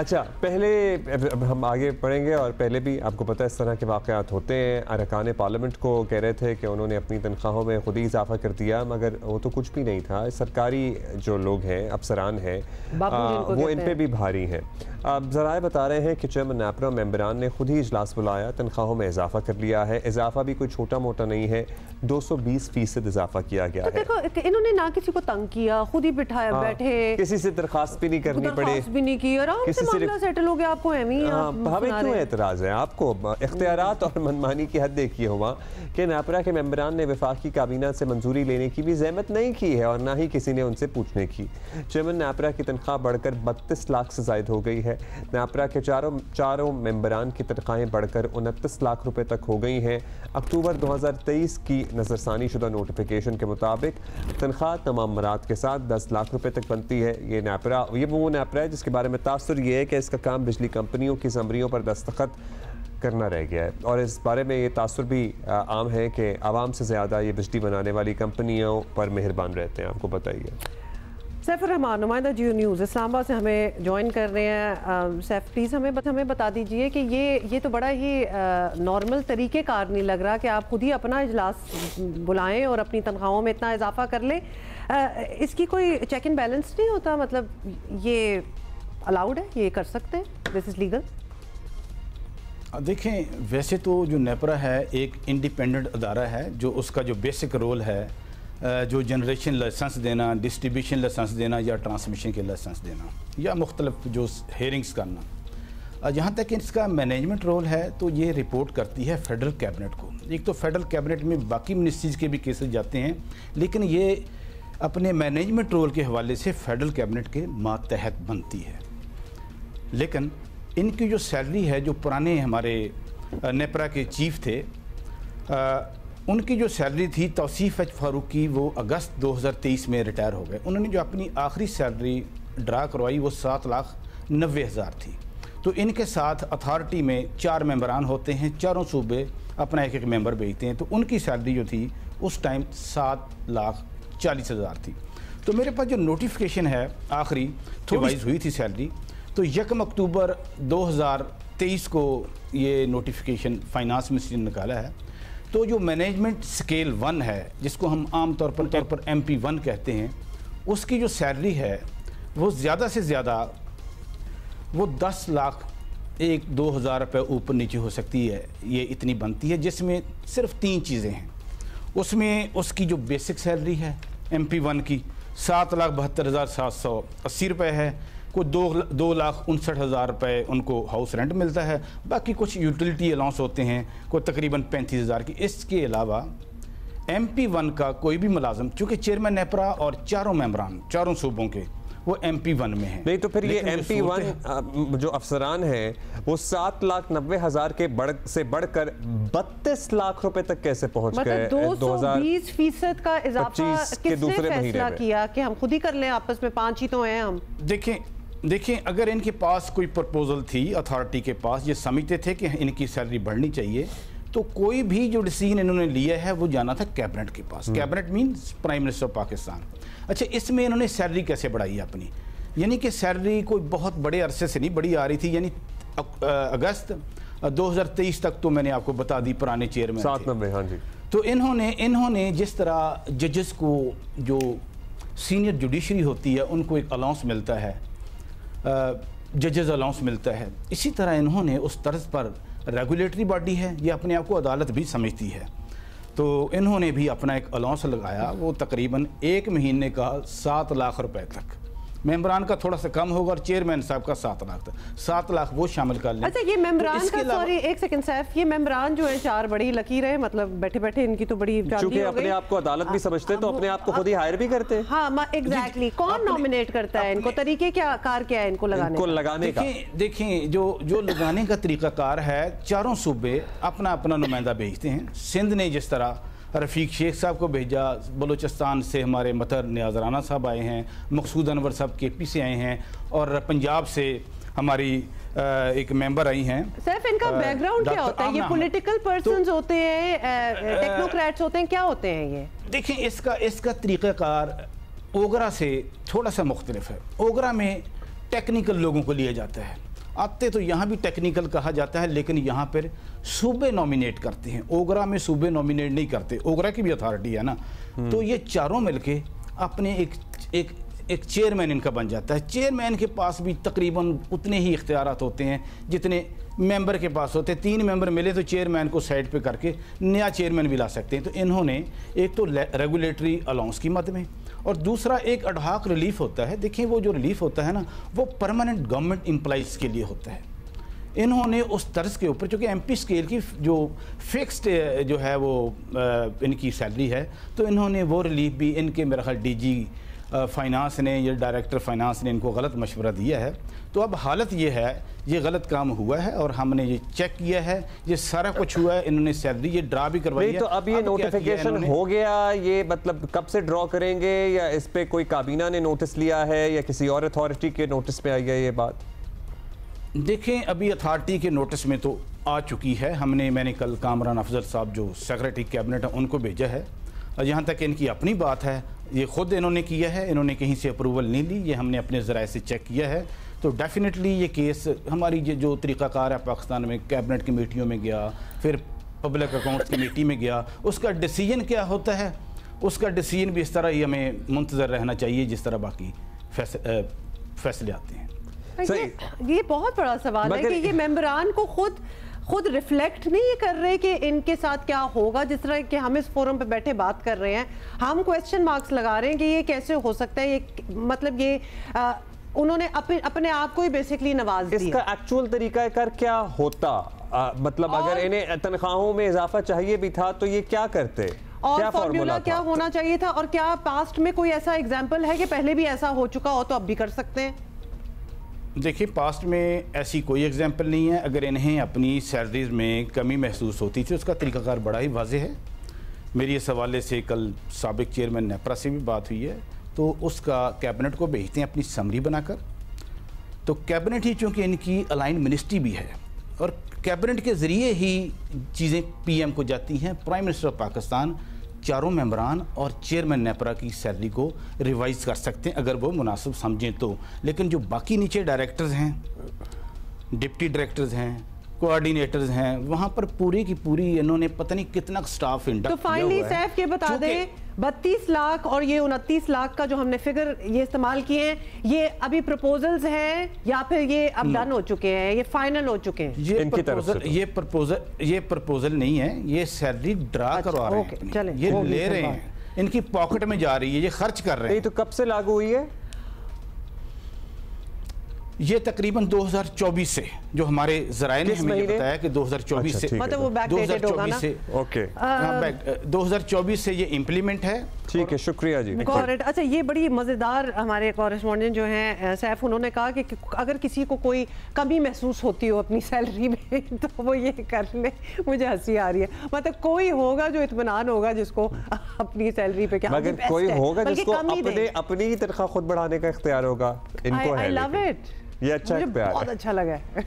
اچھا، پہلے ہم آگے پڑھیں گے اور پہلے بھی آپ کو پتہ ہے اس طرح کے واقعات ہوتے ہیں۔ ارکان پارلیمنٹ کو کہہ رہے تھے کہ انہوں نے اپنی تنخواہوں میں خود ہی اضافہ کر دیا، مگر وہ تو کچھ بھی نہیں تھا۔ سرکاری جو لوگ ہیں، افسران ہیں، وہ ان پہ بھی بھاری ہیں۔ ذرائع بتا رہے ہیں کہ چیئرمین نیپرا ممبران نے خود ہی اجلاس بلایا، تنخواہوں میں اضافہ کر لیا ہے۔ اضافہ بھی کوئی چھوٹا موٹا نہیں ہے، 220% اضافہ کیا گیا ہے۔ انہوں نے نہ کسی کو تنگ کیا، خود ہی بٹھایا، بیٹھے، کسی سے درخواست بھی نہیں کرنی پڑے، درخواست بھی نہیں کی، آرام سے معاملہ سیٹل ہو گیا۔ آپ کو ہمیں کیوں اعتراض ہے؟ آپ کو اختیارات اور منمانی کی حد دیکھیے ہوا کہ نیپرا کے ممبران نے وفاقی کابینہ سے منظوری لینے کی بھی زحمت نہیں کی ہے اور نہ ہی کسی نے ان سے پوچھنے کی۔ چیئرمین نیپرا کی تنخواہ بڑھ کر 32 لاکھ سے زائد ہو گئی ہے۔ نیپرا کے چاروں ممبران کی تنخواہیں بڑھ کر 29 لاکھ روپے تک ہو گئی ہیں۔ اکتوبر 2023 کی نظرثانی شدہ نوٹیفیکیشن کے مطابق تنخواہ تمام مراد کے ساتھ 10 لاکھ روپے تک بنتی ہے۔ یہ وہ نیپرا ہے جس کے بارے میں تاثر یہ ہے کہ اس کا کام بجلی کمپنیوں کی زمریوں پر دستخط کرنا رہ گیا ہے، اور اس بارے میں یہ تاثر بھی عام ہے کہ عوام سے زیادہ یہ بجلی بنانے والی کمپنیوں پر مہربان رہتے ہیں۔ آپ کو بتائیے۔ سیف الرحمان، نمائندہ جیو نیوز اسلام آباد سے ہمیں جوائن کر رہے ہیں۔ سیف پلیز ہمیں بتا دیجئے کہ یہ تو بڑا ہی نارمل طریقہ کار نہیں لگ رہا کہ آپ خود ہی اپنا اجلاس بلائیں اور اپنی تنخواہوں میں اتنا اضافہ کر لیں۔ اس کی کوئی چیک اینڈ بیلنس نہیں ہوتا؟ مطلب یہ الاؤڈ ہے، یہ کر سکتے ہیں، دس از لیگل؟ دیکھیں، ویسے تو جو نیپرا ہے ایک انڈیپینڈنٹ ادارہ ہے، جو اس کا جو بیسک رول ہے جو جنریشن لائسنس دینا، ڈسٹریبیوشن لائسنس دینا یا ٹرانسمیشن کے لائسنس دینا یا مختلف جو ہیئرنگز کرنا، جہاں تک اس کا مینجمنٹ رول ہے تو یہ رپورٹ کرتی ہے فیڈرل کیبنٹ کو۔ ایک تو فیڈرل کیبنٹ میں باقی منسٹریز کے بھی کیسز جاتے ہیں، لیکن یہ اپنے مینجمنٹ رول کے حوالے سے فیڈرل کیبنٹ کے ماتحت بنتی ہے۔ لیکن ان کی جو سیلری ہے، جو پرانے ہمارے نیپرا کے چیف تھے، ان کی جو سیلری تھی توصیف ایچ فاروقی، وہ اگست 2023 میں ریٹائر ہو گئے۔ انہوں نے جو اپنی آخری سیلری ڈرا کروائی وہ 7,90,000 تھی۔ تو ان کے ساتھ اتھارٹی میں 4 ممبران ہوتے ہیں، چاروں صوبے اپنا ایک ممبر بھیجتے ہیں، تو ان کی سیلری جو تھی اس ٹائم 7,40,000 تھی۔ تو میرے پاس جو نوٹیفیکیشن ہے آخری ریوائز ہوئی تھی سیلری، تو 1 اکتوبر 2023 کو یہ نوٹیفیکیشن فائنانس منسٹری نے نکالا ہے۔ تو جو مینجمنٹ سکیل 1 ہے، جس کو ہم عام طور پر MP1 کہتے ہیں، اس کی جو سیلری ہے وہ زیادہ سے زیادہ وہ 10,01,02,000 روپے اوپر نیچے ہو سکتی ہے، یہ اتنی بنتی ہے، جس میں صرف 3 چیزیں ہیں۔ اس میں اس کی جو بیسک سیلری ہے MP1 کی 7,72,780 روپے ہے، کوئی 2,59,000 روپے ان کو ہاؤس رینٹ ملتا ہے، باقی کچھ یوٹیلیٹی الاؤنس ہوتے ہیں کوئی تقریباً 35,000 کی۔ اس کے علاوہ MP1 کا کوئی بھی ملازم، چونکہ چیئرمین نیپرا اور چاروں ممبران چاروں صوبوں کے وہ MP1 میں ہیں، نہیں تو پھر یہ MP1 جو افسران ہیں وہ 7,90,000 کے سے بڑھ کر 32 لاکھ روپے تک کیسے پہنچ گئے؟ 220% کا اضافہ کس نے فیصلہ کیا کہ ہم خود ہی کر لیں؟ آپس میں 5 ہی تو ہیں ہم۔ دیکھیں اگر ان کے پاس کوئی پرپوزل تھی اتھارٹی کے پاس، یہ سمجھتے تھے کہ ان کی سیلری بڑھنی چاہیے، تو کوئی بھی جو ڈیسیژن انہوں نے لیا ہے وہ جانا تھا کیبنٹ کے پاس۔ Cabinet means prime minister of Pakistan. اچھا، اس میں انہوں نے سیلری کیسے بڑھائی اپنی؟ یعنی کہ سیلری کوئی بہت بڑے عرصے سے نہیں بڑی آ رہی تھی، یعنی اگست 2023 تک تو میں نے آپ کو بتا دی پرانے چیئرمین 790، ہاں جی۔ تو انہوں نے جس طرح ججز کو جو سینئر جوڈیشری ہوتی ہے ان کو ایک الاؤنس ملتا ہے، ججز الاؤنس ملتا ہے، اسی طرح انہوں نے اس طرز پر ریگولیٹری باڈی ہے، یہ اپنے آپ کو عدالت بھی سمجھتی ہے، تو انہوں نے بھی اپنا ایک الاؤنس لگایا، وہ تقریباً 1 مہینے کا 7 لاکھ روپے تک۔ ممبران کا تھوڑا سا کم ہوگا اور چیئرمین صاحب کا 7 لاکھ تک، 7 لاکھ وہ شامل کر لیں۔ اچھا، یہ ممبران کا، سوری ایک سیکنڈ سیف، یہ ممبران جو ہیں 4 بڑی لکیر ہیں، مطلب بیٹھے بیٹھے ان کی تو بڑی چاندی ہو گئی، چونکہ اپنے آپ کو عدالت بھی سمجھتے ہیں تو اپنے آپ کو خود ہی ہائر بھی کرتے ہیں۔ ہاں ایگزیکٹلی، کون نومینیٹ کرتا ہے ان کو؟ طریقے کیا کار کیا ہے ان کو لگانے کا؟ دیکھیں جو لگانے کا طریقہ کار ہے، چاروں صوبے اپنا اپنا نمائندہ بھیجتے ہیں۔ سندھ نے جس طرح رفیق شیخ صاحب کو بھیجا، بلوچستان سے ہمارے مطر نیاز رانا صاحب آئے ہیں، مقصود انور صاحب KP سے آئے ہیں، اور پنجاب سے ہماری ایک ممبر آئی ہیں۔ صرف ان کا بیک گراؤنڈ کیا ہوتا ہے؟ یہ پولیٹیکل پرسنز ہوتے ہیں، ٹیکنوکریٹس ہوتے ہیں، کیا ہوتے ہیں یہ؟ دیکھیں اس کا طریقہ کار اوگرا سے تھوڑا سا مختلف ہے۔ اوگرا میں ٹیکنیکل لوگوں کو لیا جاتا ہے. آتے تو یہاں بھی ٹیکنیکل کہا جاتا ہے لیکن یہاں پر صوبے نومینیٹ کرتے ہیں. اوگرا میں صوبے نومینیٹ نہیں کرتے, اوگرا کی بھی اتھارٹی ہے نا. تو یہ چاروں مل کے اپنے ایک چیئرمین ان کا بن جاتا ہے. چیئرمین کے پاس بھی تقریباً اتنے ہی اختیارات ہوتے ہیں جتنے ممبر کے پاس ہوتے ہیں. 3 ممبر ملے تو چیئرمین کو سائڈ پہ کر کے نیا چیئرمین بھی لا سکتے ہیں. تو انہوں نے ایک تو ریگولیٹری الاؤنس کی مد میں, اور دوسرا ایک اڈہاک ریلیف ہوتا ہے. دیکھیں وہ جو ریلیف ہوتا ہے نا وہ پرماننٹ گورنمنٹ امپلائیز کے لیے ہوتا ہے. انہوں نے اس طرز کے اوپر, چونکہ ایم پی اسکیل کی جو فکسڈ جو ہے وہ ان کی سیلری ہے, تو انہوں نے وہ ریلیف بھی ان کے میرا خیال ڈی جی فائنانس نے یا ڈائریکٹر فائنانس نے ان کو غلط مشورہ دیا ہے. تو اب حالت یہ ہے, یہ غلط کام ہوا ہے اور ہم نے یہ چیک کیا ہے, یہ سارا کچھ ہوا ہے. انہوں نے سیلری یہ ڈرا بھی کروائی ہے. تو اب یہ نوٹیفیکیشن ہو گیا, یہ مطلب کب سے ڈرا کریں گے, یا اس پہ کوئی کابینہ نے نوٹس لیا ہے یا کسی اور اتھارٹی کے نوٹس پہ آئی ہے یہ بات؟ دیکھیں ابھی اتھارٹی کے نوٹس میں تو آ چکی ہے. میں نے کل کامران افضل صاحب جو سیکریٹری کیبنٹ ہیں ان کو بھیجا ہے. اور جہاں تک ان کی اپنی بات ہے, یہ خود انہوں نے کیا ہے, انہوں نے کہیں سے اپروول نہیں لی, یہ ہم نے اپنے ذرائع سے چیک کیا ہے. تو ڈیفینیٹلی یہ کیس ہماری جو طریقہ کار ہے پاکستان میں, کیبنٹ کمیٹیوں میں گیا, پھر پبلک اکاؤنٹس کمیٹی میں گیا, اس کا ڈیسیجن کیا ہوتا ہے, اس کا ڈیسیجن بھی اس طرح ہی ہمیں منتظر رہنا چاہیے جس طرح باقی فیصلے آتے ہیں. یہ بہت بڑا سوال ہے کہ یہ ممبران کو خود ریفلیکٹ نہیں کر رہے کہ ان کے ساتھ کیا ہوگا. جس طرح کہ ہم اس فورم پہ بیٹھے بات کر رہے ہیں, ہم کویسچن مارکس لگا رہے ہیں کہ یہ کیسے ہو سکتا ہے. یہ مطلب یہ انہوں نے اپنے آپ کو ہی بیسکلی نواز دیا. اس کا ایکچول طریقہ کار کیا ہوتا, مطلب اگر انہیں تنخواہوں میں اضافہ چاہیے بھی تھا تو یہ کیا کرتے, اور فارمولا کیا ہونا چاہیے تھا, اور کیا پاسٹ میں کوئی ایسا ایگزامپل ہے کہ پہلے بھی ایسا ہو چکا ہو تو اب بھی کر سکتے ہیں؟ دیکھیں پاسٹ میں ایسی کوئی ایگزامپل نہیں ہے. اگر انہیں اپنی سیلریز میں کمی محسوس ہوتی تھی, اس کا طریقہ کار بڑا ہی واضح ہے. میری اس حوالے سے کل سابق چیئرمین نیپرا سے بھی بات ہوئی ہے, تو اس کا کیبنٹ کو بھیجتے ہیں اپنی سمری بنا کر. تو کیبنٹ ہی چونکہ ان کی الائن منسٹری بھی ہے, اور کیبنٹ کے ذریعے ہی چیزیں پی ایم کو جاتی ہیں. پرائم منسٹر آف پاکستان چاروں ممبران اور چیئرمین نیپرا کی سیلری کو ریوائز کر سکتے ہیں اگر وہ مناسب سمجھیں تو. لیکن جو باقی نیچے ڈائریکٹرز ہیں, ڈپٹی ڈائریکٹرز ہیں, کوآرڈینیٹرز ہیں, وہاں پر پوری کی پوری انہوں نے پتہ نہیں کتنا سٹاف انڈکٹ تو فائنلی سیف یہ بتا دیں 32 لاکھ اور یہ 29 لاکھ کا جو ہم نے فگر یہ استعمال کیے ہیں, یہ ابھی پروپوزلز ہیں یا پھر یہ اب ڈن ہو چکے ہیں, یہ فائنل ہو چکے ہیں؟ یہ پرپوزل نہیں ہے, یہ سیلری ڈرا کروا رہے ہیں, یہ لے رہے ہیں, ان کی پاکٹ میں جا رہی ہے, یہ خرچ کر رہے ہیں. تو کب سے لاگو ہوئی ہے یہ؟ تقریباً 2024 سے, جو ہمارے ذرائع نے ہمیں یہ بتایا کہ 2024 سے, مطلب وہ بیک ڈیٹڈ ہوگا نا. اوکے, 2024 سے یہ امپلیمنٹ ہے. ٹھیک ہے, شکریہ جی. اچھا, یہ بڑی مزیدار ہمارے کورسپونڈنٹ جو ہیں سیف, انہوں نے کہا کہ اگر کسی کو کوئی کمی محسوس ہوتی ہو اپنی سیلری میں تو وہ یہ کر لے. مجھے ہنسی آ رہی ہے, مطلب کوئی ہوگا جو اطمینان ہوگا جس کو اپنی سیلری پہ, کیا مگر کوئی ہوگا جس کو اپنی ہی تنخواہ خود بڑھانے کا اختیار ہوگا. ان کو ہے, I love it, یہ اچھا مجھے بہت اچھا لگا ہے.